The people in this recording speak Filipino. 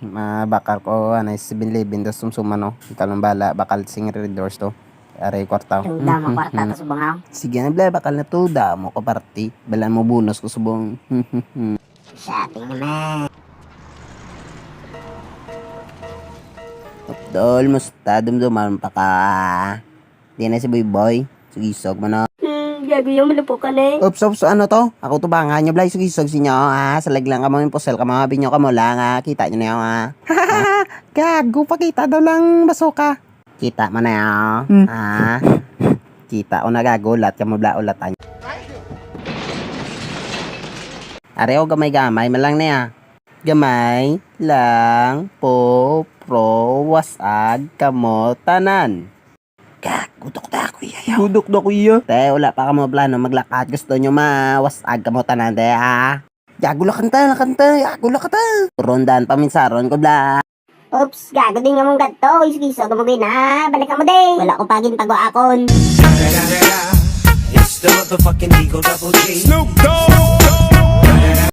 Mabakal ko anay 7-Eleven dos sumsuma no. Ikaw lang bala bakal sing doors to. Aray kwarta. Tuda mo kwarta to subong ha. Sige na bla bakal na to damo ko party. Balan mo bonus ko subong. Shopping naman. Dol musta dumduman pa ka. Di na si boy boy. Sugisog mo na. Gago yung malupo ka na eh. Ops, ano to? Ako to ba nga nyo, blay, sugisog sinyo, ha? Salag lang ka mo yung pusel ka mga binyo ka mo lang, ha? Kita nyo na yun, ha? Gago, pakita daw lang basoka. Kita mo na yun, ha? Kita o nagagulat ka mo bla ulatan. Areo, gamay-gamay, malang na ya. Gamay lang po pro wasag kamo tanan. Gudok na kuya. Gudok na kuya. Te, wala pa ka mo plano maglakad. Gusto nyo mawasag ka mo tanan, te, ha? Yago lakanta. Yago lakanta. Rondan paminsaron ko, bla. Oops, gago din nga mong gadto. Iskiso ka mo na. Balik ka mo din. Wala ko pagin pag-aakon. It's the motherfucking Eagle Double G. Snoop Dogg.